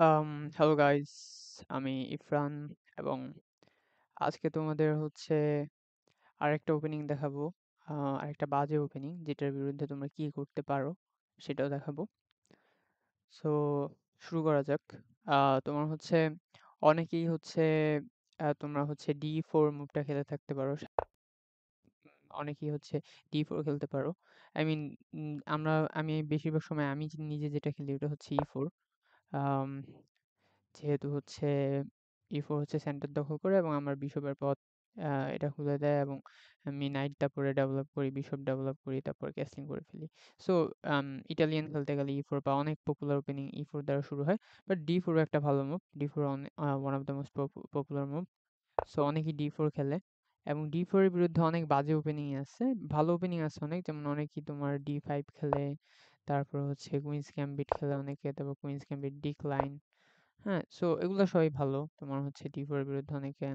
আম hello guys, আমি ইরফান এবং আজকে তোমাদের হচ্ছে আরেকটা ওপেনিং দেখাবো। আরেকটা বাজে ওপেনিং যেটার বিরুদ্ধে তোমরা কি করতে পারো সেটাও দেখাবো। সো শুরু করা যাক। তোমার হচ্ছে অনেকেই হচ্ছে তোমরা হচ্ছে D4 মুভটা খেলে থাকতে পারো। অনেকেই হচ্ছে D4 খেলতে পারো। আই মিন আমি বেশিরভাগ সময় আমি নিজে যেটা খেলি ওটা হচ্ছে E4। আম যেহেতু হচ্ছে E4 হচ্ছে সেন্টার দখল করে এবং আমার বিশপের পথ এটা খুলে দেয় এবং আমি নাইট তারপরে ডেভেলপ করি, বিশপ ডেভেলপ করি, তারপর ক্যাসলিং করে ফেলি। সো ইটালিয়ান খেলতে গেলে E4 বা অনেক পপুলার ওপেনিং E4 দ্বারা শুরু হয়। বাট D4 একটা ভালো move. D4 one of the most popular move. So অনেকেই D4 খেলে এবং D4 এর বিরুদ্ধে অনেক বাজে ওপেনিং আছে। ভালো ওপেনিং আছে অনেক, যেমন অনেকেই তোমার D5 খেলে, তারপর হচ্ছে কুইন্স গ্যাম্বিট খেলে অনেকে, তারপর কুইন্স গ্যাম্বিট ডিক্লাইন। হ্যাঁ, সো এগুলো সবই ভালো। তোমার হচ্ছে D4 এর বিরুদ্ধে অনেকে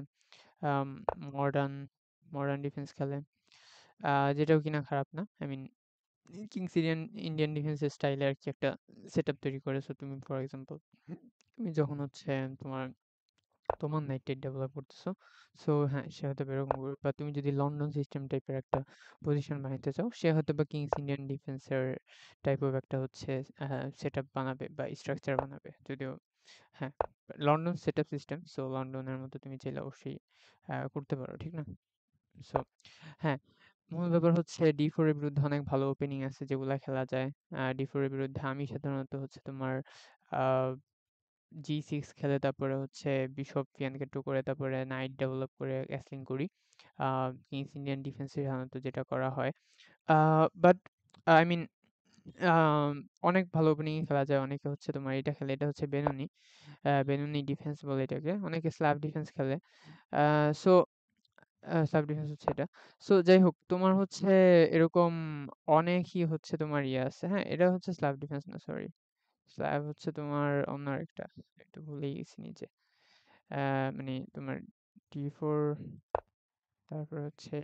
আম মডার্ন মডার্ন ডিফেন্স খেলে। যেটাও কিনা খারাপ না। আই মিন কিংস ইন্ডিয়ান ডিফেন্সের স্টাইলে আরকি একটা সেটআপ তৈরি করেছো তুমি। ফর এক্সাম্পল তুমি যখন হচ্ছে তোমার তোমার নাইট ডেভেলপ করতেছো, সো হ্যাঁ, সে হয়তোবা এরকম করবে। বা তুমি যদি লন্ডন সিস্টেম টাইপের একটা পজিশন বানাইতে চাও, সে হয়তোবা কিংস ইন্ডিয়ান ডিফেন্সের টাইপ অফ একটা হচ্ছে সেটআপ বানাবে বা স্ট্রাকচার বানাবে। যদিও হ্যাঁ, লন্ডন সেটআপ সিস্টেম, সো লন্ডনের মতো তুমি চাইলে অবশ্যই করতে পারো, ঠিক না? সো হ্যাঁ, মূল ব্যাপার হচ্ছে D4 এর বিরুদ্ধে অনেক ভালো ওপেনিং আছে যেগুলা খেলা যায়। D4 এর বিরুদ্ধে আমি সাধারণত হচ্ছে তোমার আ G6 খেলে, তারপরে হচ্ছে বিশপ Fianchetto করে, তারপরে নাইট ডেভেলপ করে ক্যাসলিং করি। আ কিংস ইন্ডিয়ান ডিফেন্সে সাধারণত যেটা করা হয়। আ বাট আই মিন আম অনেক ভালো ওপেনিংই খেলা যায়। অনেকে হচ্ছে তোমার এটা খেলে, এটা হচ্ছে বেনুনি। বেনুনি ডিফেন্স বলে এটাকে। অনেকে স্ল্যাব ডিফেন্স খেলে। আ সো সাব ডিফেন্স হচ্ছে এটা। সো যাই হোক, তোমার হচ্ছে এরকম অনেকই হচ্ছে তোমার ইয়ে আছে। হ্যাঁ, এটা হচ্ছে স্ল্যাব ডিফেন্স না, সরি। স্ল্যাব হচ্ছে তোমার অন্য আরেকটা। একটু ভুলেই গেছি নিজে। মানে তোমার D4, তারপর হচ্ছে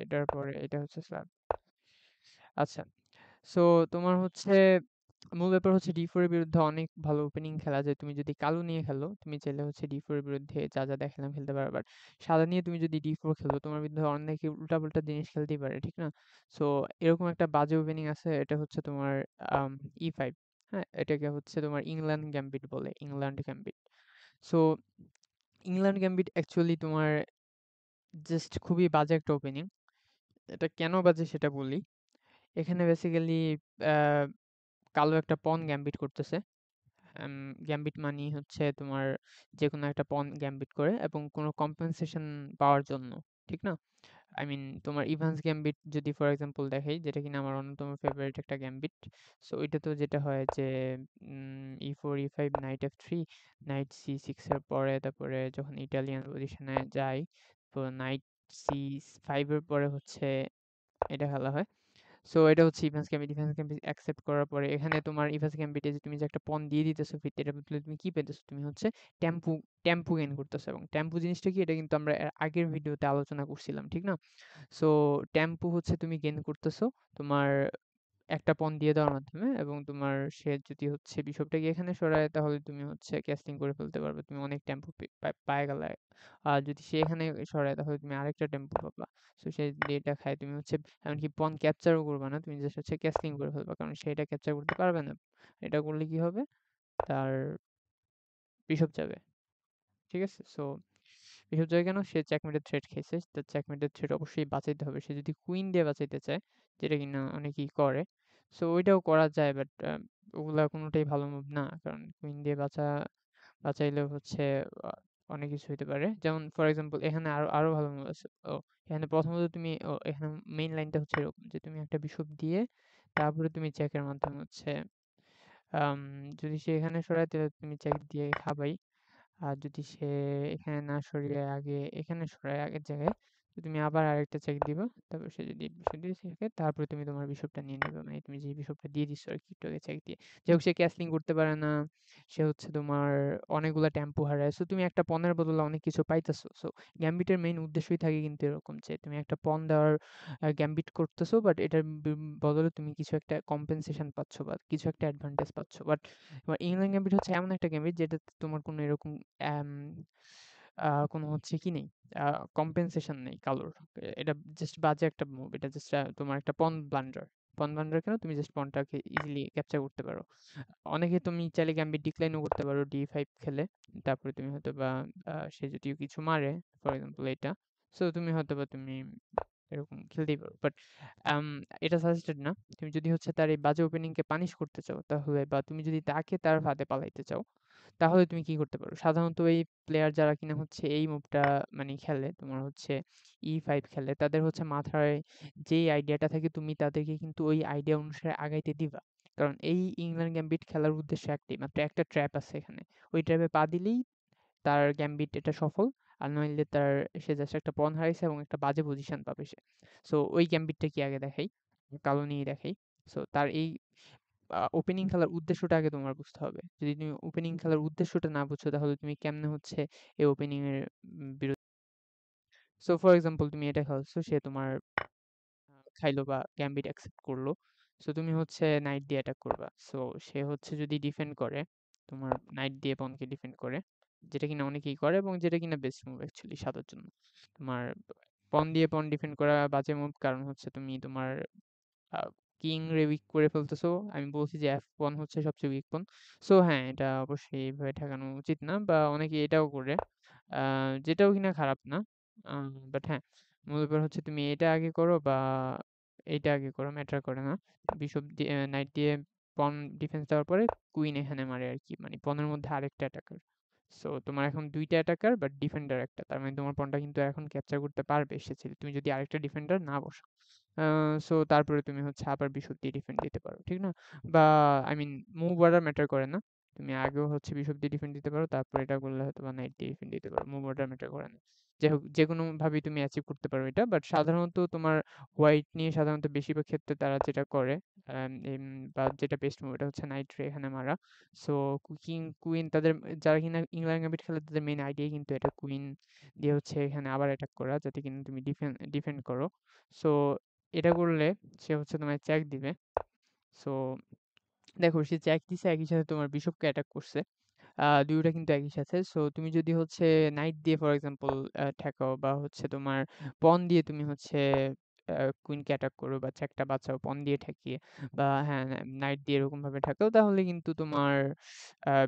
এটার পরে এটা হচ্ছে স্ল্যাব। আচ্ছা। সো তোমার হচ্ছে মূল ব্যাপার হচ্ছে D4 এর বিরুদ্ধে অনেক ভালো ওপেনিং খেলা যায়। তুমি যদি কালো নিয়ে খেলো, তুমি চাইলে হচ্ছে D4 এর বিরুদ্ধে যা দেখালাম খেলতে পারো। বাট সাদা নিয়ে তুমি যদি D4 খেলো, তোমার বিরুদ্ধে অনেকে উল্টাপাল্টা জিনিস খেলতেই পারে, ঠিক না? সো এরকম একটা বাজে ওপেনিং আছে, এটা হচ্ছে তোমার আম E5। হ্যাঁ? এটাকে হচ্ছে তোমার ইংল্যান্ড গ্যাম্বিট বলে, England gambit. So England gambit actually তোমার জাস্ট খুবই বাজে একটা ওপেনিং। এটা কেন বাজে সেটা বলি। এখানে বেসিক্যালি আ কালো একটা পন গ্যাম্বিট করতেছে। আম গ্যাম্বিট মানি হচ্ছে তোমার যেকোনো একটা পন গ্যাম্বিট করে এবং কোনো কম্পেনসেশন পাওয়ার জন্য। ঠিক না? আই মিন তোমার ইভান্স গ্যাম্বিট যদি ফর এক্সাম্পল দেখাই, যেটা কিনা আমার অন্যতম ফেভারিট একটা গ্যাম্বিট। সো এটাতেও যেটা হয় যে E4, E5, night F3, night C6 এর পরে, তারপরে যখন ইটালিয়ান পজিশনে যায়, তো নাইট C5 এর পরে হচ্ছে এটা খেলা হয়। সো এটা হচ্ছে ডিফেন্স গ্যাম্বিট অ্যাকসেপ্ট করার পরে এখানে তোমার ইভান্স গ্যাম্বিটে যে তুমি যে একটা পণ দিয়ে দিতেছো ফ্রিতে, এটার বদলে তুমি কি পেতেছো? তুমি হচ্ছে টেম্পু টেম্পু গেইন করতেছো এবং টেম্পু জিনিসটা কি? এটা কিন্তু আমরা এর আগের ভিডিওতে আলোচনা করছিলাম, ঠিক না? সো টেম্পু হচ্ছে তুমি গেইন করতেছো তোমার একটা পণ দিয়ে দেওয়ার মাধ্যমে, এবং তোমার সে যদি হচ্ছে বিশপটাকে এখানে সরায়, তাহলে তুমি হচ্ছে ক্যাসলিং করে ফেলতে পারবে। তুমি অনেক টেম্পো পায়ে গেলে। আর যদি সে এখানে সরায়, তাহলে তুমি আরেকটা টেম্পো পাবা। সো সে এটা খায়, তুমি হচ্ছে এমনকি পণ ক্যাপচারও করবা না, তুমি জাস্ট হচ্ছে ক্যাসলিং করে ফেলবা, কারণ সে এটা ক্যাপচার করতে পারবে না। এটা করলে কি হবে? তার বিশপ যাবে। ঠিক আছে? সো এসব জায়গায় কেন? সে চেকমেটের থ্রেট খেয়েছে। তার চেকমেটের থ্রেট অবশ্যই বাঁচাইতে হবে। সে যদি কুইন দিয়ে বাঁচাইতে চায়, যেটা কিনা অনেকেই করে। সো ওইটাও করা যায়, বাট ওগুলা কোনোটাই ভালো মুভ না। কারণ কুইন দিয়ে বাঁচাইলেও হচ্ছে আ অনেক কিছু হইতে পারে। যেমন ফর এক্সাম্পল এখানে আরো আরো ভালো মুভ আছে। এখানে প্রথমত তুমি এখানে মেইন লাইনটা হচ্ছে এরকম যে তুমি একটা বিশপ দিয়ে তারপরে তুমি চেকের মাধ্যমে হচ্ছে আম যদি সে এখানে সরায়, তাহলে তুমি চেক দিয়ে খাবাই। আর যদি সে এখানে না সরিয়ে আগে এখানে সরায় আগের জায়গায়, তো তুমি আবার আরেকটা চেক দিবা। তারপর সে যদি বিশপ দিয়ে থাকে তারপরে তুমি তোমার বিশপটা নিয়ে নিবা। মানে তুমি যে বিশপটা দিয়ে দিচ্ছ আরকি একটু আগে চেক দিয়ে। যেহেতু সে ক্যাসলিং করতে পারে না, সে হচ্ছে তোমার অনেকগুলা টেম্পো হারায়। সো তুমি একটা পনের বদলে অনেক কিছু পাইতেছো। সো গ্যাম্বিটের মেইন উদ্দেশ্যই থাকে কিন্তু এরকম যে তুমি একটা পণ দেওয়ার গ্যাম্বিট করতেছো, বাট এটার বদলে তুমি কিছু একটা কম্পেনসেশন পাচ্ছ বা কিছু একটা অ্যাডভান্টেজ পাচ্ছ। বাট তোমার ইংল্যান্ড গ্যাম্বিট হচ্ছে এমন একটা গ্যাম্বিট যেটাতে তোমার কোনো এরকম অ্যাম কোনো হচ্ছে কি নেই, কম্পেনসেশন নেই কালোর। এটা জাস্ট বাজে একটা মুভ। এটা জাস্ট তোমার একটা পন ব্লান্ডার। পন ব্লান্ডার কেন? তুমি জাস্ট পনটাকে ইজিলি ক্যাপচার করতে পারো। অনেকে তুমি চাইলে গ্যাম্বিট ডিক্লাইনও করতে পারো D5 খেলে। তারপরে তুমি হয়তোবা সে যদি কিছু মারে, ফর এক্সাম্পল এটা, সো তুমি হয়তোবা তুমি এরকম খেলতেই পারো। বাট আম এটা সাজেস্টেড না। তুমি যদি হচ্ছে তার এই বাজে ওপেনিংকে পানিশ করতে চাও তাহলে, বা তুমি যদি তাকে তার ফাঁদে পালাইতে চাও, তাহলে তুমি কি করতে পারো? সাধারণত এই প্লেয়ার যারা কিনা হচ্ছে এই মুভটা মানে খেলে, তোমার হচ্ছে E5 খেলে, তাদের হচ্ছে মাথায় যেই আইডিয়াটা থাকে তুমি তাদেরকে কিন্তু ওই আইডিয়া অনুসারে আগাইতে দিবা। কারণ এই ইংল্যান্ড গ্যাম্বিট খেলার উদ্দেশ্য একটাই মাত্র, একটা ট্র্যাপ আছে এখানে। ওই ট্র্যাপে পা দিলেই তার গ্যাম্বিট এটা সফল। আর নইলে সে জাস্ট একটা পণ হারাইছে এবং একটা বাজে পজিশন পাবে সে। সো ওই গ্যাম্বিটটা কি আগে দেখাই? কালো নিয়ে দেখাই। সো তার এই ওপেনিং খেলার উদ্দেশ্যটা আগে তোমার বুঝতে হবে। যদি তুমি ওপেনিং খেলার উদ্দেশ্যটা না বুঝো তাহলে তুমি কেমনে হচ্ছে এই ওপেনিং এর বিরুদ্ধে, সো ফর এক্সাম্পল তুমি এটা খেলছো, সে তোমার খাইলো বা গ্যাম্বিট অ্যাকসেপ্ট করলো। সো তুমি হচ্ছে নাইট দিয়ে অ্যাটাক করবা। সো সে হচ্ছে যদি ডিফেন্ড করে, তোমার নাইট দিয়ে পনকে ডিফেন্ড করে, যেটা কিনা অনেকেই করে এবং যেটা কিনা বেস্ট মুভ অ্যাকচুয়ালি সাদার জন্য। তোমার পন দিয়ে পন ডিফেন্ড করা বাজে মুভ, কারণ হচ্ছে তুমি তোমার আ কিং রে উইক করে ফেলতেছো। আমি বলছি যে F1 হচ্ছে সবচেয়ে উইক পয়েন্ট। সো হ্যাঁ, এটা অবশ্যই এভাবে ঠেকানো উচিত না, বা অনেকে এটাও করে। আ যেটাও কিনা খারাপ না। আ বাট হ্যাঁ, মূল ব্যাপার হচ্ছে তুমি এটা আগে করো বা এইটা আগে করো, ম্যাটার করে না। বিশপ দিয়ে নাইট দিয়ে পন ডিফেন্স দেওয়ার পরে কুইন এখানে মারে আরকি। মানে পনের মধ্যে আরেকটা অ্যাটাকার। সো তোমার এখন ২ টা অ্যাটাকার বাট ডিফেন্ডার ১ টা। তার মানে তোমার পনটা কিন্তু এখন ক্যাপচার করতে পারবে সে চাইলে। তুমি যদি আরেকটা ডিফেন্ডার না বসাও। আ সো তারপরে তুমি হচ্ছে আবার বিশপ দিয়ে ডিফেন্ড দিতে পারো। ঠিক না? বা I mean move order matter করে না। তুমি আগেও হচ্ছে বিশপ দিয়ে ডিফেন্ড দিতে পারো। তারপর এটা করলে হয়তোবা নাইট দিয়ে ডিফেন্ড দিতে পারো। মুভ অর্ডার ম্যাটার করে না। যাই হোক, যেকোনোভাবেই তুমি অ্যাচিভ করতে পারো এটা। বাট সাধারণত তোমার হোয়াইট নিয়ে সাধারণত বেশিরভাগ ক্ষেত্রে তারা যেটা করে, আম এম বা যেটা বেস্ট মুভ এটা হচ্ছে নাইট রে এখানে মারা। সো কুইন তাদের, যারা কিনা ইংল্যান্ড গ্যাম্বিট খেলে তাদের মেইন আইডিয়াই কিন্তু এটা, কুইন দিয়ে হচ্ছে এখানে আবার অ্যাটাক করা যাতে কিনা তুমি ডিফেন্ড করো। সো এটা করলে সে হচ্ছে তোমায় চেক দিবে। সো দেখো, সে চেক দিছে একই সাথে তোমার বিশপকে অ্যাটাক করছে। ২ টা কিন্তু একই সাথে। সো তুমি যদি হচ্ছে নাইট দিয়ে ফর এক্সাম্পল ঠেকাও, বা হচ্ছে তোমার পন দিয়ে তুমি হচ্ছে কুইনকে অ্যাটাক করো বা চেকটা বাঁচাও পন দিয়ে ঠেকিয়ে, বা হ্যাঁ, নাইট দিয়ে এরকমভাবে ঠেকাও, তাহলে কিন্তু তোমার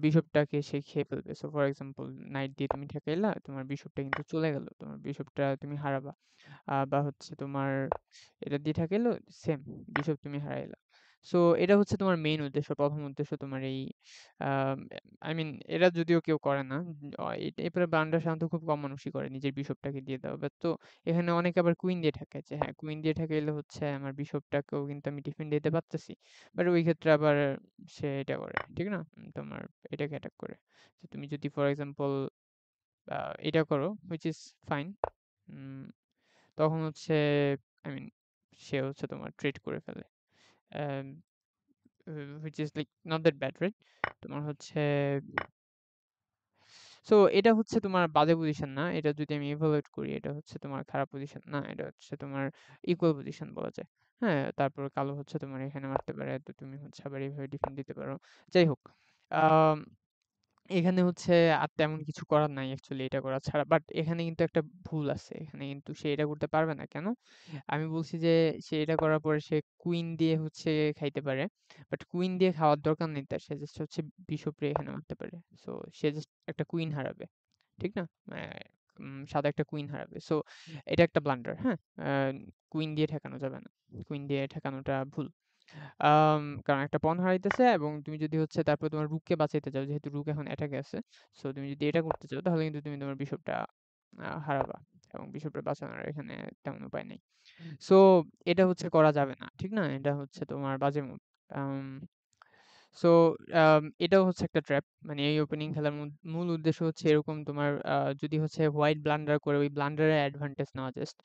বিশপটাকে সে খেয়ে ফেলবে। সো ফর এক্সাম্পল নাইট দিয়ে তুমি ঠেকাইলা, তোমার বিশপটা কিন্তু চলে গেল। তোমার বিশপটা তুমি হারাবা। বা হচ্ছে তোমার এটা দিয়ে ঠেকাইলো, সেম বিশপ তুমি হারাইলা। সো এটা হচ্ছে তোমার মেইন উদ্দেশ্য, ১ম উদ্দেশ্য তোমার এই আম আই মিন এরা যদিও কেউ করে না। এই টাইপের ব্লান্ডার সাধারণত খুব কম মানুষই করে, নিজের বিশপটাকে দিয়ে দেওয়া। বাট তো এখানে অনেকে আবার কুইন দিয়ে ঠেকায় যে হ্যাঁ, কুইন দিয়ে ঠেকাইলে হচ্ছে আমার বিশপটাকেও কিন্তু আমি ডিফেন্ড দিতে পারতেছি। বাট ওই ক্ষেত্রে আবার সে এটা করে, ঠিক না? তোমার এটাকে অ্যাটাক করে। তো তুমি যদি ফর এক্সাম্পল আ এটা করো, হুইচ ইজ ফাইন। উম তখন হচ্ছে আই মিন সে হচ্ছে তোমার ট্রেড করে ফেলে। অ্যাম which is like not that bad, right? তোমার হচ্ছে, সো এটা হচ্ছে তোমার বাজে পজিশন না। এটা যদি আমি evaluate করি, এটা হচ্ছে তোমার খারাপ পজিশন না। এটা হচ্ছে তোমার ইকুয়াল পজিশন বলা যায়। হ্যাঁ, তারপর কালো হচ্ছে তোমার এখানে মারতে পারে। তো তুমি হচ্ছে আবার এভাবে ডিফেন্ড দিতে পারো। যাই হোক, আম এখানে হচ্ছে আর তেমন কিছু করার নাই অ্যাকচুয়ালি এটা করা ছাড়া। বাট এখানে কিন্তু একটা ভুল আছে। এখানে কিন্তু সে এটা করতে পারবে না। কেন? আমি বলছি যে সে এটা করার পরে সে কুইন দিয়ে হচ্ছে খাইতে পারে। বাট কুইন দিয়ে খাওয়ার দরকার নেই তার। সে জাস্ট হচ্ছে বিশপ রে এখানে মারতে পারে। সো সে জাস্ট একটা কুইন হারাবে। ঠিক না? সাদা একটা কুইন হারাবে। সো এটা একটা ব্লান্ডার, হ্যাঁ? আ কুইন দিয়ে ঠেকানো যাবে না। কুইন দিয়ে ঠেকানোটা ভুল। কারণ একটা পণ হারাইতেছে এবং তুমি যদি হচ্ছে তারপর তোমার রুককে বাঁচাইতে চাও, যেহেতু রুক এখন অ্যাটাকে আছে। সো তুমি যদি এটা করতে চাও তাহলে কিন্তু তুমি তোমার বিশপটা হারাবা এবং বিশপটা বাঁচানোর এখানে তেমন উপায় নেই। সো এটা হচ্ছে করা যাবে না। ঠিক না? এটা হচ্ছে তোমার বাজে মুভ। আম সো এটাও হচ্ছে একটা ট্র্যাপ। মানে এই ওপেনিং খেলার মূল উদ্দেশ্য হচ্ছে এরকম তোমার যদি হচ্ছে হোয়াইট ব্লান্ডার করে ওই ব্লান্ডারের অ্যাডভান্টেজ নেওয়া জাস্ট।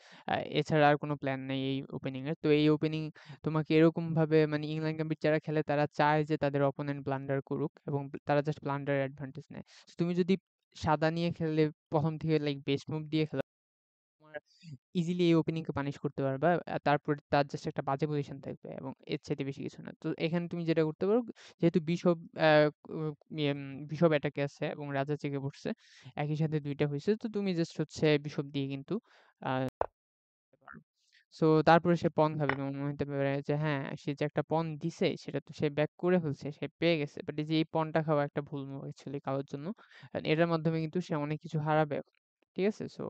এছাড়া আর কোনো প্ল্যান নেই এই ওপেনিং এর। তো এই ওপেনিং তোমাকে এরকমভাবে মানে ইংল্যান্ড গেমবিট যারা খেলে তারা চায় যে তাদের অপোনেন্ট ব্লান্ডার করুক এবং তারা জাস্ট ব্লান্ডারের অ্যাডভান্টেজ নেয়। So তুমি যদি সাদা নিয়ে খেললে ১ম থেকে লাইক বেস্ট মুভ দিয়ে খেলো তোমার ইজিলি এই ওপেনিং কে পানিশ করতে পারবা। তারপরে তার জাস্ট একটা বাজে পজিশন থাকবে এবং এর চাইতে বেশি কিছু না। তো এখানে তুমি যেটা করতে পারো যেহেতু বিশপ আ উ বিশপ অ্যাটাকে আছে এবং রাজা জেগে পড়ছে। একই সাথে ২ টা হইছে। তো তুমি জাস্ট হচ্ছে বিশপ দিয়ে কিন্তু আ পারো। সো তারপরে সে পণ খাবে। তোমার মনে হতে পারে যে হ্যাঁ, সে যে একটা পণ দিছে সেটা তো সে ব্যাক করে ফেলছে। সে পেয়ে গেছে। বাট এই যে এই পণটা খাওয়া একটা ভুল মুভ অ্যাকচুয়ালি কারোর জন্য। এটার মাধ্যমে কিন্তু সে অনেক কিছু হারাবে এখন। ঠিক আছে? সো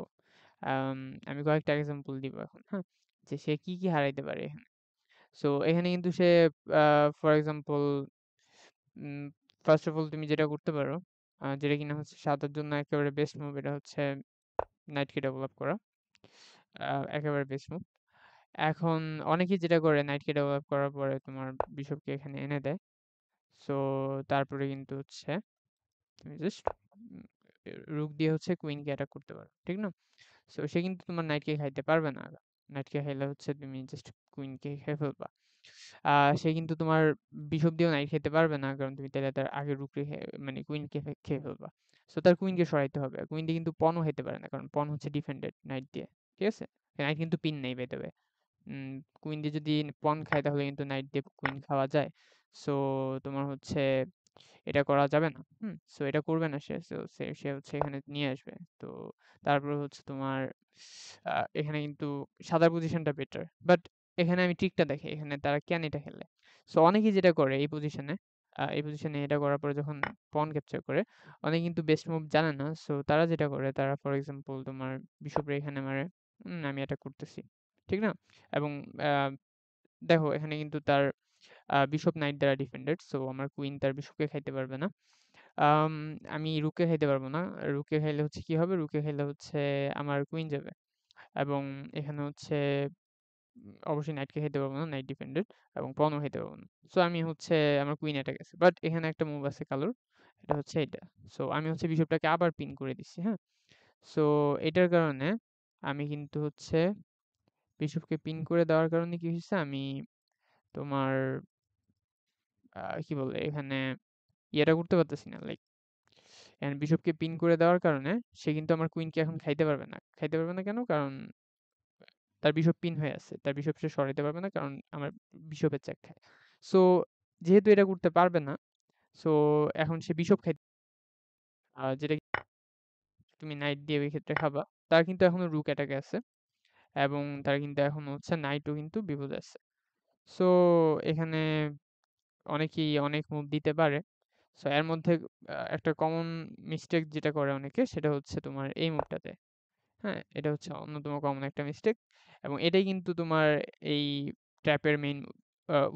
আম আমি কয়েকটা এক্সাম্পল দিব এখন, হ্যাঁ? যে সে কি হারাইতে পারে এখানে। সো এখানে কিন্তু say uh for example um first of all তুমি যেটা করতে পারো, যেটা কিনা হচ্ছে সাদার জন্য একেবারে বেস্ট মুভ এটা হচ্ছে নাইটকে ডেভেলপ করা। আ একেবারে বেস্ট মুভ। এখন অনেকেই যেটা করে নাইটকে ডেভেলপ করার পরে তোমার বিশপকে এখানে এনে দেয়। সো তারপরে কিন্তু হচ্ছে তুমি জাস্ট উম রুক দিয়ে হচ্ছে কুইনকে অ্যাটাক করতে পারো। ঠিক না? সো সে কিন্তু তোমার নাইটকে খাইতে পারবে না। নাইটকে খাইলে হচ্ছে তুমি জাস্ট কুইনকে খেয়ে ফেলবা। আ সে কিন্তু তোমার বিশপ দিয়েও নাইট খেতে পারবে না। কারণ তুমি তাইলে তার আগের রুক রেখে মানে কুইনকে খেয়ে ফেলবা। সো তার কুইনকে সরাইতে হবে। কুইন দিয়ে কিন্তু পণও খাইতে পারে না। কারণ পণ হচ্ছে ডিফেন্ডেড নাইট দিয়ে। ঠিক আছে? নাইট কিন্তু পিন নেই বাই দ্যা ওয়ে। কুইন দিয়ে যদি পণ খায় তাহলে কিন্তু নাইট দিয়ে কুইন খাওয়া যায়। সো তোমার হচ্ছে এটা করা যাবে না। সো এটা করবে না সে। সো সে হচ্ছে এখানে নিয়ে আসবে। তো তারপরে হচ্ছে তোমার এখানে কিন্তু সাদার পজিশনটা বেটার। বাট এখানে আমি ট্রিকটা দেখাই। এখানে তারা কেন এটা খেলে। সো অনেকেই যেটা করে এই পজিশনে এটা করার পরে যখন পন ক্যাপচার করে অনেকে কিন্তু বেস্ট মুভ জানে না। সো তারা যেটা করে তারা ফর এক্সাম্পল তোমার বিশপরে এখানে মারে, আমি এটা করতেছি। ঠিক না? এবং আ দেখো এখানে কিন্তু তার বিশপ নাইট দ্বারা ডিফেন্ডেড। সো আমার কুইন তার বিশপকে খাইতে পারবে না। আম আমি রুকে খাইতে পারব না। রুকে খাইলে হচ্ছে কি হবে? রুকে খাইলে হচ্ছে আমার কুইন যাবে। এবং এখানে হচ্ছে অবশ্যই নাইটকে খাইতে পারব না। নাইট ডিফেন্ডেড এবং পণও খাইতে পারব না। সো আমি হচ্ছে আমার কুইন অ্যাটাক আছে। বাট এখানে একটা মুভ আছে কালোর। এটা হচ্ছে এটা। সো আমি হচ্ছে বিশপটাকে আবার পিন করে দিচ্ছি, হ্যাঁ? সো এটার কারণে আমি কিন্তু হচ্ছে বিশপকে পিন করে দেওয়ার কারণে কি হইছে? আমি তোমার কি বলে? এখানে ইয়েটা করতে পারতেছি না। লাইক এখানে বিশপকে পিন করে দেওয়ার কারণে সে কিন্তু আমার কুইনকে এখন খাইতে পারবে না। খাইতে পারবে না কেন? কারণ তার বিশপ পিন হয়ে আছে। তার বিশপ সে সরাইতে পারবে না কারণ আমার বিশপের চেক খায়। সো যেহেতু এটা করতে পারবে না, সো এখন সে বিশপ যেটা তুমি নাইট দিয়ে ওই ক্ষেত্রে খাবা। তার কিন্তু এখনো রুক অ্যাটাকে আছে এবং তার কিন্তু এখনো হচ্ছে নাইটও কিন্তু বিপদে আছে। সো এখানে অনেকেই অনেক মুভ দিতে পারে। সো এর মধ্যে একটা কমন মিস্টেক যেটা করে অনেকে সেটা হচ্ছে তোমার এই মুভটাতে। হ্যাঁ? এটা হচ্ছে অন্যতম কমন একটা মিস্টেক এবং এটাই কিন্তু তোমার এই ট্র্যাপের মেইন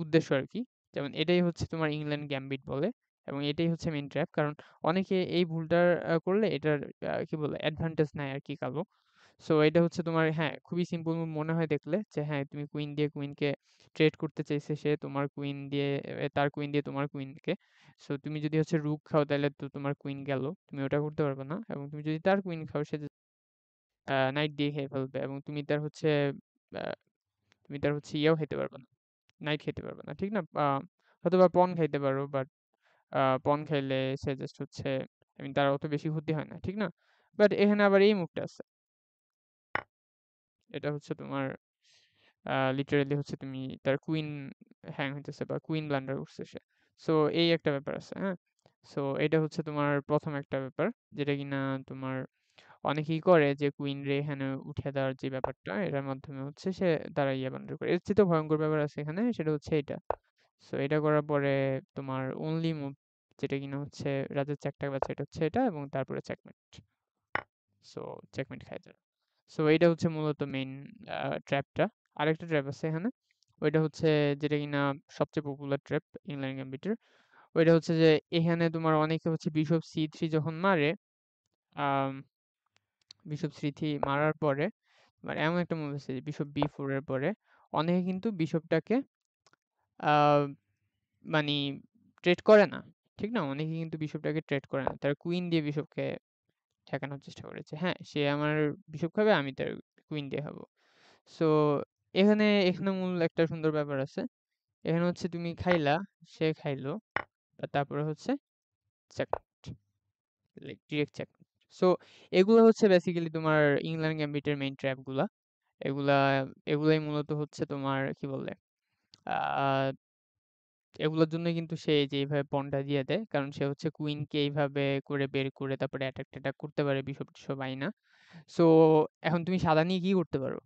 উদ্দেশ্য আরকি। যেমন এটাই হচ্ছে তোমার ইংল্যান্ড গ্যাম্বিট বলে এবং এটাই হচ্ছে মেইন ট্র্যাপ। কারণ অনেকে এই ভুলটা করলে এটার কি বলে অ্যাডভান্টেজ নেয় আরকি কালো। সো এটা হচ্ছে তোমার হ্যাঁ, খুবই সিম্পল মুভ মনে হয় দেখলে যে হ্যাঁ, তুমি কুইন দিয়ে কুইনকে ট্রেড করতে চাইছে সে তোমার কুইন দিয়ে তার কুইন দিয়ে তোমার কুইনকে। সো তুমি যদি হচ্ছে রুক খাও তাহলে তো তোমার কুইন গেল। তুমি ওটা করতে পারবে না এবং তুমি যদি তার কুইন খাও সে নাইট দিয়ে খেয়ে ফেলবে এবং আ তুমি তার হচ্ছে ইয়েও খেতে পারবে না। নাইট খেতে পারবে না। ঠিক না? হয়তোবা পন খাইতে পারো বাট পন খাইলে সে জাস্ট হচ্ছে তার অত বেশি ক্ষতি হয় না। ঠিক না? বাট এখানে আবার এই মুভটা আছে। এটা হচ্ছে তোমার লিটারেলি হচ্ছে তুমি তার কুইন হ্যাং হইতেছে বা কুইন ব্লান্ডার করছে সে। সো এই একটা ব্যাপার আছে, হ্যাঁ? সো এটা হচ্ছে তোমার ১ম একটা ব্যাপার যেটা কিনা তোমার অনেকেই করে যে কুইন রে এখানে উঠিয়ে দেওয়ার যে ব্যাপারটা এটার মাধ্যমে হচ্ছে সে তারা ইয়ে ব্লান্ডার করে। এর চেয়েতেও ভয়ংকর ব্যাপার আছে এখানে সেটা হচ্ছে এটা। সো এটা করার পরে তোমার অনলি মুভ যেটা কিনা হচ্ছে রাজার চারটা বাচ্চা এটা হচ্ছে এটা এবং তারপরে চেকমেট। সো চেকমেট খায় তারা। সো এইটা হচ্ছে মূলত মেইন ট্র্যাপটা। আরেকটা ট্র্যাপ আছে এখানে। ওইটা হচ্ছে যেটা কিনা সবচেয়ে পপুলার ট্র্যাপ ইংল্যান্ড গ্যাম্বিটের। ওইটা হচ্ছে যে এখানে তোমার অনেকে হচ্ছে বিশপ সি3 যখন মারে, আম বিশপ সি3 মারার পরে মানে এমন একটা মুভ আছে যে বিশপ বি4 এর পরে অনেকে কিন্তু বিশপটাকে আ মানি ট্রেড করে না। ঠিক না? অনেকে কিন্তু বিশপটাকে ট্রেড করে না। তারা কুইন দিয়ে বিশপকে ঠেকানোর চেষ্টা করেছে। হ্যাঁ, সে আমার বিশপ খাবে, আমি তার কুইন দিয়ে খাবো। সো এখানে মূল একটা সুন্দর ব্যাপার আছে। এখানে হচ্ছে তুমি খাইলা, সে খাইলো। আর তারপরে হচ্ছে checkmate, like direct checkmate. So এগুলো হচ্ছে বেসিক্যালি তোমার ইংল্যান্ড গ্যাম্বিটের মেইন ট্র্যাপ গুলা। এগুলা এগুলাই মূলত হচ্ছে তোমার কি বলে আ এগুলোর জন্যই কিন্তু সে এই যে এইভাবে পণটা দিয়ে দেয়। কারণ সে হচ্ছে কুইনকে এইভাবে করে বের করে তারপরে অ্যাটাক-ট্যাটাক করতে পারে বিশপ-টিশপ আইনা। সো এখন তুমি সাদা নিয়ে কি করতে পারো?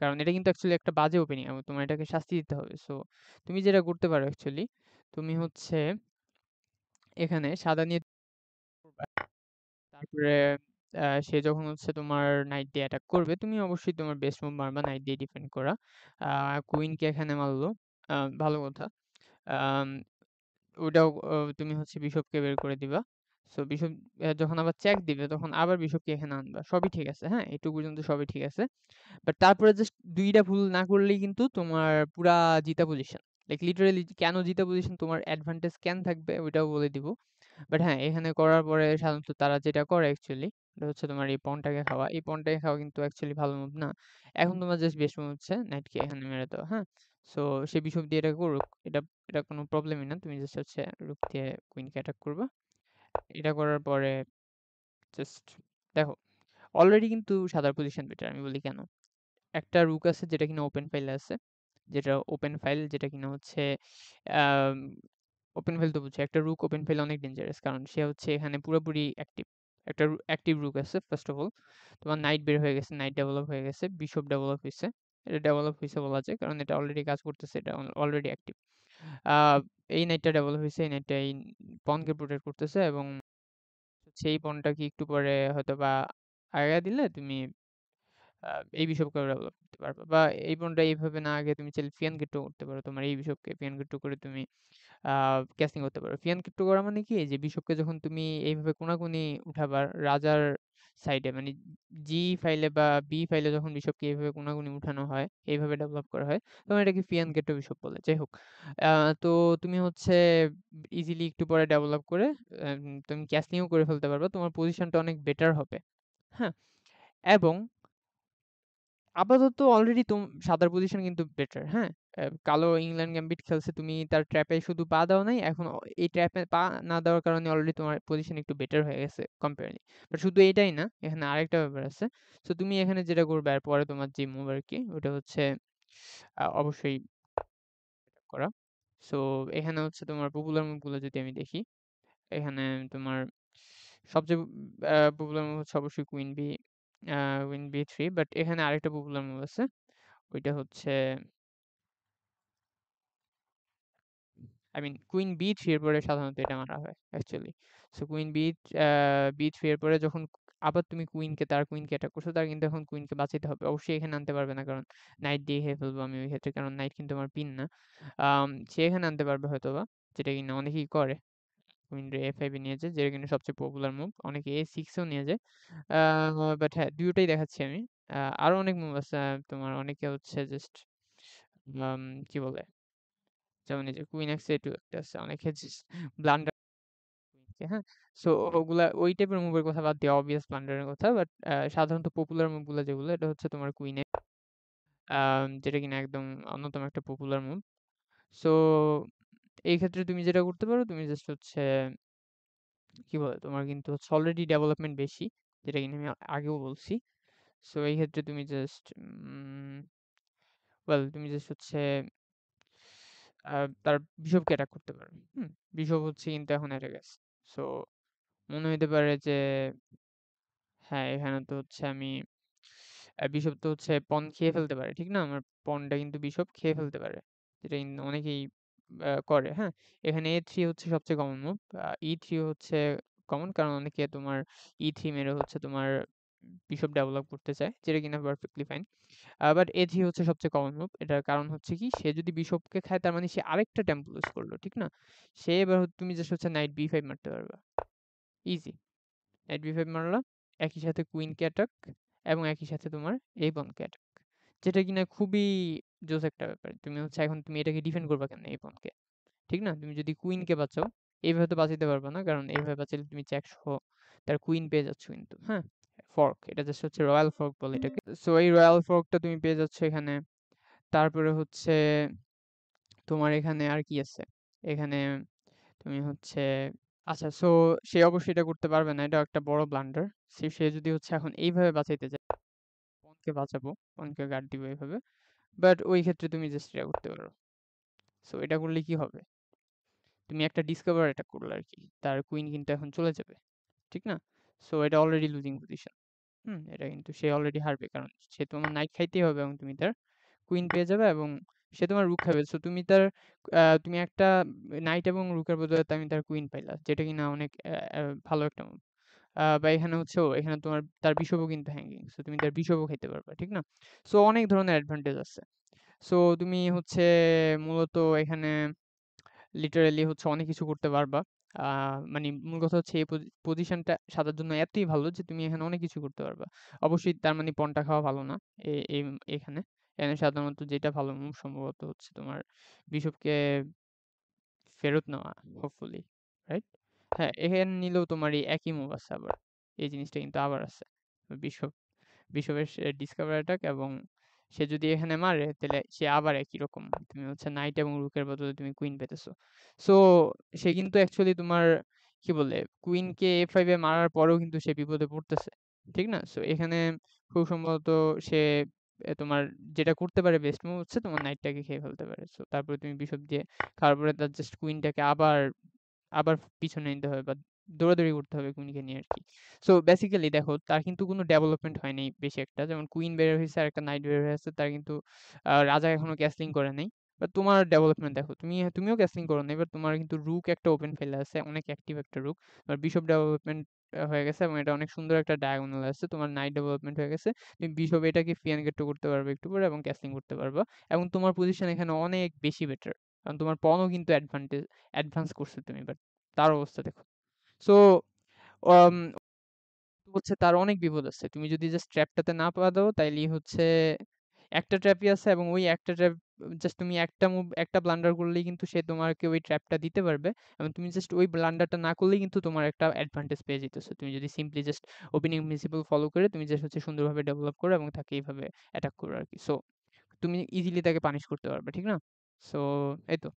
কারণ এটা কিন্তু অ্যাকচুয়ালি একটা বাজে ওপেনিং এবং তোমার এটাকে শাস্তি দিতে হবে। সো তুমি যেটা করতে পারো অ্যাকচুয়ালি, তুমি হচ্ছে এখানে সাদা নিয়ে করবা। তারপরে সে যখন হচ্ছে তোমার নাইট দিয়ে অ্যাটাক করবে, তুমি অবশ্যই তোমার বেস্ট মুভ মারবা নাইট দিয়ে ডিফেন্ড করা। আ কুইনকে এখানে মারলো। ভালো কথা। আম ওটাও তুমি হচ্ছে বিশপকে বের করে দিবা। সো বিশপ যখন আবার চেক দিবে তখন আবার বিশপকে এখানে আনবা। সবই ঠিক আছে, হ্যাঁ? এটুকু পর্যন্ত সবই ঠিক আছে। বাট তারপরে জাস্ট ২ টা ভুল না করলেই কিন্তু তোমার পুরা জিতা পজিশন। লাইক লিটারেলি কেন জিতা পজিশন, তোমার অ্যাডভান্টেজ কেন থাকবে ওইটাও বলে দিব। বাট হ্যাঁ, এখানে করার পরে সাধারণত তারা যেটা করে অ্যাকচুয়ালি এটা হচ্ছে তোমার এই পণটাকে খাওয়া। এই পণটাকে খাওয়া কিন্তু অ্যাকচুয়ালি ভালো মুভ না। এখন তোমার জাস্ট বেস্ট মুভ হচ্ছে নাইটকে এখানে মেরে দেওয়া, হ্যাঁ? সো সে বিশপ দিয়ে এটা করুক। এটা এটা কোনো প্রবলেমই না। তুমি জাস্ট হচ্ছে রুক দিয়ে কুইনকে অ্যাটাক করবা। এটা করার পরে জাস্ট দেখো অলরেডি কিন্তু সাদার পজিশন বেটার। আমি বলি কেন? একটা রুক আছে যেটা কিনা ওপেন ফাইলে আছে। যেটা ওপেন ফাইল যেটা কিনা হচ্ছে আম ওপেন ফাইল তো বুঝছি। একটা রুক ওপেন ফাইলে অনেক ডেঞ্জারাস। কারণ সে হচ্ছে এখানে পুরোপুরি অ্যাক্টিভ। একটা অ্যাক্টিভ রুক আছে ফার্স্ট অফ অল। তোমার নাইট বের হয়ে গেছে, নাইট ডেভেলপ হয়ে গেছে, বিশপ ডেভেলপ হইছে। এটা ডেভেলপ হইছে বলা যায়। কারণ এটা অলরেডি কাজ করতেছে। এটা অলরেডি অ্যাক্টিভ। আ এই নাইটটা ডেভেলপ হইছে। এই নাইটটা এই পনকে প্রোটেক্ট করতেছে এবং সেই পনটাকে একটু পরে হয়তোবা আগায় দিলে তুমি আ এই বিশপকেও ডেভেলপ করতে পারবা। বা এই পণটা এইভাবে না আগে তুমি চাইলে ফিয়ানকিটও করতে পারো। তোমার এই বিশপকে ফিয়ানকিট করে তুমি আ ক্যাসলিং করতে পারো। ফিয়ানকিট করা মানে কি? যে বিশপকে যখন তুমি এইভাবে কোনাকুনি উঠাবা রাজার সাইডে মানে জি ফাইলে বা বি ফাইলে যখন বিশপকে এইভাবে কোনাকুনি উঠানো হয়, এইভাবে ডেভেলপ করা হয়, তখন এটাকে ফিয়ানকিট বিশপ বলে। যাই হোক। আ তো তুমি হচ্ছে ইজিলি একটু পরে ডেভেলপ করে তুমি ক্যাসলিংও করে ফেলতে পারবা। তোমার পজিশনটা অনেক বেটার হবে। হ্যাঁ? এবং আপাতত অলরেডি সাদার পজিশন কিন্তু বেটার, হ্যাঁ? কালো ইংল্যান্ড গ্যাম্বিট খেলছে, তুমি তার ট্র্যাপে শুধু পা দাও নাই। এখন এই ট্র্যাপে পা না দেওয়ার কারণে অলরেডি তোমার পজিশন একটু বেটার হয়ে গেছে কম্পেয়ারলি। বাট শুধু এটাই না, এখানে আরেকটা ব্যাপার আছে। সো তুমি এখানে যেটা করবে এরপরে তোমার যে মুভ আরকি ওটা হচ্ছে অবশ্যই করা। সো এখানে হচ্ছে তোমার পপুলার মুভগুলো যদি আমি দেখি, এখানে তোমার সবচেয়ে পপুলার মুভ হচ্ছে অবশ্যই আ কুইন বি3 বাট এখানে আরেকটা পপুলার মুভ আছে। ওইটা হচ্ছে আই মিন কুইন বি3 এর পরে সাধারণত এটা মারা হয় অ্যাকচুয়ালি। সো কুইন আ বি3 এর পরে যখন আবার তুমি তার কুইনকে অ্যাটাক করছো, তার কিন্তু এখন কুইনকে বাঁচাইতে হবে। অবশ্যই এখানে আনতে পারবে না কারণ নাইট দিয়ে খেয়ে ফেলবো আমি ওই ক্ষেত্রে। কারণ নাইট কিন্তু আমার পিন না। সে এখানে আনতে পারবে হয়তোবা। যেটা কিনা অনেকেই করে। কুইন রে এ5 এ নিয়ে যায় যেটা কিনা সবচেয়ে পপুলার মুভ। অনেকে এ6 এও নিয়ে যায়। আ বাট হ্যাঁ, ২ টাই দেখাচ্ছি আমি। আরো অনেক মুভ আছে। তোমার অনেকে হচ্ছে জাস্ট আম কি বলে? যেমন এই যে কুইন এক্স-এ2 একটা আছে। অনেকে জাস্ট ব্লান্ডার কুইনকে, হ্যাঁ? সো ওগুলা ওই টাইপের মুভের কথা বাদ দিয়ে অবভিয়াস ব্লান্ডারের কথা। বাট সাধারণত পপুলার মুভগুলা যেগুলো এটা হচ্ছে তোমার কুইন যেটা কিনা একদম অন্যতম একটা পপুলার মুভ। সো এই ক্ষেত্রে তুমি যেটা করতে পারো তুমি জাস্ট হচ্ছে কি বলে? তোমার কিন্তু হচ্ছে অলরেডি ডেভেলপমেন্ট বেশি। যেটা কিনা আমি আগেও বলছি। সো এই ক্ষেত্রে তুমি জাস্ট তুমি জাস্ট হচ্ছে আ তার বিশপকে অ্যাটাক করতে পারো। হুম? বিশপ হচ্ছে কিন্তু এখন হেরে গেছে। সো মনে হইতে পারে যে হ্যাঁ, এখানে তো হচ্ছে আমি বিশপ তো হচ্ছে পণ খেয়ে ফেলতে পারে। ঠিক না? আমার পণটা কিন্তু বিশপ খেয়ে ফেলতে পারে। যেটা কিন্তু অনেকেই করে, হ্যাঁ? এখানে A3 হচ্ছে সবচেয়ে কমন মুভ। E3 হচ্ছে কমন কারণ অনেকে তোমার E3 মেরে হচ্ছে তোমার বিশপ ডেভেলপ করতে চায়। যেটা কিনা পারফেক্টলি ফাইন। বাট A3 হচ্ছে সবচেয়ে কমন মুভ। এটার কারণ হচ্ছে কি? সে যদি বিশপকে খায় তার মানে সে আরেকটা টেম্পল লুজ করলো। ঠিক না? সে এবার তুমি জাস্ট হচ্ছে নাইট B5 মারতে পারবা। ইজি। Night B5 মারলা। একই সাথে কুইনকে অ্যাটাক এবং একই সাথে তোমার এই পণকে অ্যাটাক। যেটা কিনা খুবই জোস একটা ব্যাপার। তুমি হচ্ছে এখন তুমি এটাকে ডিফেন্ড করবা কেমনে এই পণকে? ঠিক না? তুমি যদি কুইনকে বাঁচাও, এইভাবে তো বাঁচাইতে পারবা না। কারণ এইভাবে বাঁচাইলে তুমি জ্যাক সহ তার কুইন পেয়ে যাচ্ছ কিন্তু, হ্যাঁ? ফর্ক, এটা জাস্ট হচ্ছে রয়্যাল ফর্ক বলে এটাকে। সো এই রয়্যাল ফর্কটা তুমি পেয়ে যাচ্ছ এখানে। তারপরে হচ্ছে তোমার এখানে আর কি আছে? এখানে তুমি হচ্ছে আচ্ছা, সো সে অবশ্যই এটা করতে পারবে না। এটাও একটা বড় ব্লান্ডার। সে যদি হচ্ছে এখন এইভাবে বাঁচাইতে চায়, পনকে বাঁচাবো, পনকে গার্ড দিব এভাবে। বাট ওই ক্ষেত্রে তুমি জাস্ট এটা করতে পারো। সো এটা করলে কি হবে? তুমি একটা ডিসকভার অ্যাটাক করলে আরকি। তার কুইন কিন্তু এখন চলে যাবে। ঠিক না? সো এটা অলরেডি লুজিং পজিশন। এটা কিন্তু সে অলরেডি হারবে। কারণ সে তোমার নাইট খাইতেই হবে এবং তুমি তার কুইন পেয়ে যাবে এবং সে তোমার রুক খাবে। সো তুমি তার তুমি একটা নাইট এবং রুকের বদলে তুমি তার কুইন পাইলা। যেটা কিনা অনেক ভালো একটা মুভ। বা এখানে হচ্ছে এখানে তোমার তার বিশপও কিন্তু হ্যাঙ্গিং। সো তুমি তার বিশপও খাইতে পারবা। ঠিক না? সো অনেক ধরনের অ্যাডভান্টেজ আছে। সো তুমি হচ্ছে মূলত এখানে লিটারেলি হচ্ছে অনেক কিছু করতে পারবা। আ মানে মূল কথা হচ্ছে এই পজিশনটা সাজার জন্য এতই ভালো যে তুমি এখানে অনেক কিছু করতে পারবা। অবশ্যই তার মানে পণটা খাওয়া ভালো না। এ এম এখানে। এখানে সাধারণত যেটা ভালো মুভ সম্ভবত হচ্ছে তোমার বিশপকে ফেরত নেওয়া হোপফুলি। রাইট? হ্যাঁ, এখানে নিলেও তোমার এই একই মুভ আছে আবার। এই জিনিসটা কিন্তু আবার আছে। বিশপ বিশপের ডিসকভার অ্যাটাক এবং সে যদি এখানে মারে তাহলে সে আবার একই রকম। তুমি হচ্ছে নাইট এবং রুকের বদলে তুমি কুইন পেতেছো। সো সে কিন্তু অ্যাকচুয়ালি তোমার কি বলে কুইনকে A5 এ মারার পরেও কিন্তু সে বিপদে পড়তেছে। ঠিক না? সো এখানে খুব সম্ভবত সে তোমার যেটা করতে পারে বেস্ট মুভ হচ্ছে তোমার নাইটটাকে খেয়ে ফেলতে পারে। সো তারপরে তুমি বিশপ দিয়ে খাওয়ার পরে তার জাস্ট কুইনটাকে আবার আবার পিছনে নিতে হবে বা দৌড়াদৌড়ি করতে হবে কুইনকে নিয়ে আরকি। সো বেসিক্যালি দেখো তার কিন্তু কোনো ডেভেলপমেন্ট হয় নাই বেশি একটা। যেমন কুইন বের হইছে আর একটা নাইট বের হয়েছে। তার কিন্তু রাজা এখনো ক্যাসলিং করে নাই। বাট তোমার ডেভেলপমেন্ট দেখো। তুমিও ক্যাসলিং করো নাই। বাট তোমার কিন্তু রুক একটা ওপেন ফেলে আছে। অনেক অ্যাক্টিভ একটা রুক। তোমার বিশপ ডেভেলপমেন্ট হয়ে গেছে এবং এটা অনেক সুন্দর একটা ডায়াগোনাল আছে। তোমার নাইট ডেভেলপমেন্ট হয়ে গেছে। তুমি বিশপ এটাকে ফ্রি এন্ড গেট করতে পারবে একটু পরে এবং ক্যাসলিং করতে পারবা। এবং তোমার পজিশন এখানে অনেক বেশি বেটার। কারণ তোমার পণও কিন্তু অ্যাডভান্স করছো তুমি। বাট তার অবস্থা দেখো। সো আম হচ্ছে তার অনেক বিপদ আছে। তুমি যদি জাস্ট ট্র্যাপটাতে না পা দাও তাইলেই হচ্ছে একটা ট্র্যাপই আছে এবং ওই একটা ট্র্যাপ জাস্ট তুমি একটা মুভ একটা ব্লান্ডার করলেই কিন্তু সে তোমাকে ওই ট্র্যাপটা দিতে পারবে এবং তুমি জাস্ট ওই ব্লান্ডারটা না করলেই কিন্তু তোমার একটা অ্যাডভান্টেজ পেয়ে যাইতেছো। তুমি যদি simply just opening principle follow করে তুমি জাস্ট হচ্ছে সুন্দরভাবে ডেভেলপ করো এবং তাকে এইভাবে অ্যাটাক করো আরকি। সো তুমি ইজিলি তাকে পানিশ করতে পারবে। ঠিক না? সো এই তো।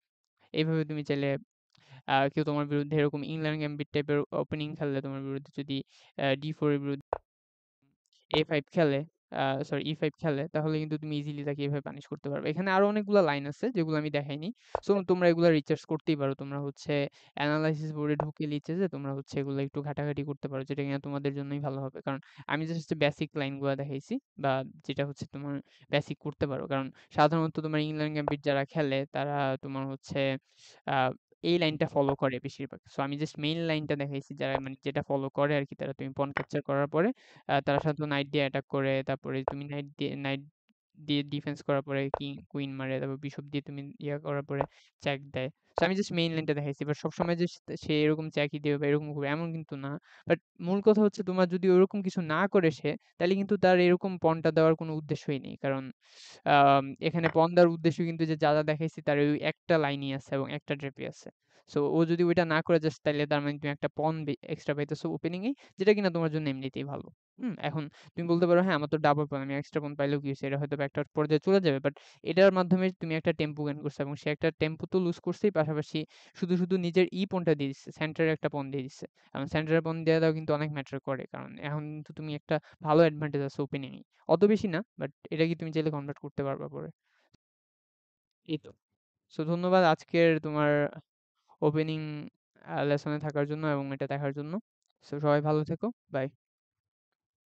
এইভাবে তুমি চাইলে কেউ তোমার বিরুদ্ধে এরকম ইংল্যান্ড গ্যাম্বিট টাইপের ওপেনিং খেললে তোমার বিরুদ্ধে যদি D4 এর বিরুদ্ধে A5 খেলে সরি E5 খেলে তাহলে কিন্তু তুমি ইজিলি তাকে এভাবে পানিশ করতে পারবে। এখানে আরো অনেকগুলা লাইন আছে যেগুলো আমি দেখাইনি। সো তোমরা এগুলা রিসার্চ করতেই পারো। তোমরা হচ্ছে এনালাইসিস বোর্ডে ঢুকে লিচে তোমরা হচ্ছে এগুলো একটু ঘাটাঘাটি করতে পারো। যেটা কিনা তোমাদের জন্যই ভালো হবে। কারণ আমি জাস্ট হচ্ছে বেসিক লাইনগুলা দেখাইছি বা যেটা হচ্ছে তোমার বেসিক করতে পারো। কারণ সাধারণত তোমার ইংল্যান্ড গ্যাম্বিট যারা খেলে তারা তোমার হচ্ছে আ এই লাইনটা ফলো করে বেশিরভাগ। সো আমি জাস্ট মেইন লাইনটা দেখাইছি যারা মানে যেটা ফলো করে আরকি তারা তুমি পন ক্যাপচার করার পরে তারা সাধারণত নাইট দিয়ে অ্যাটাক করে। তারপরে তুমি নাইট দিয়ে ডিফেন্স করার পরে কুইন মারে। তারপর বিশপ দিয়ে তুমি ইয়া করার পরে চ্যাক দেয়। সো আমি জাস্ট মেইন লাইনটা দেখাইছি। বাট সবসময় যে সে এরকম চ্যাকই দিবে বা এরকম করবে এমন কিন্তু না। বাট মূল কথা হচ্ছে তোমার যদি ওরকম কিছু না করে সে, তাইলে কিন্তু তার এরকম পণটা দেওয়ার কোনো উদ্দেশ্যই নেই। কারণ এখানে পণ দেওয়ার উদ্দেশ্য কিন্তু যে যা দেখাইছি তার ওই একটা লাইনই আছে এবং একটা ট্র্যাপই আছে। সো ও যদি ওইটা না করে জাস্ট তাইলে তার মানে তুমি একটা পণ এক্সট্রা পাইতেছো ওপেনিং এ যেটা কিনা তোমার জন্য এমনিতেই ভালো। এখন তুমি বলতে পারো হ্যাঁ, আমার তো ডাবল পয়েন্ট। আমি এক্সট্রা পয়েন্ট পাইলেও কি হইছে? এটা হয়তোবা একটা পর্যায়ে চলে যাবে। বাট এটার মাধ্যমে তুমি একটা টেম্পো গেইন করছো এবং সে একটা টেম্পো তো লুজ করছেই পাশাপাশি শুধু নিজের পয়েন্টটা দিয়ে দিচ্ছে। সেন্টারে একটা পয়েন্ট দিয়ে দিচ্ছে। এবং সেন্টারের পয়েন্ট দেওয়া কিন্তু অনেক ম্যাটার করে। কারণ এখন কিন্তু তুমি একটা ভালো অ্যাডভান্টেজ আছে ওপেনিং এ। অত বেশি না, বাট এটা কি তুমি চাইলে কনভার্ট করতে পারবা পরে। এই তো। সো ধন্যবাদ আজকের তোমার ওপেনিং লেসনে থাকার জন্য এবং এটা দেখার জন্য। সো সবাই ভালো থেকো। বাই।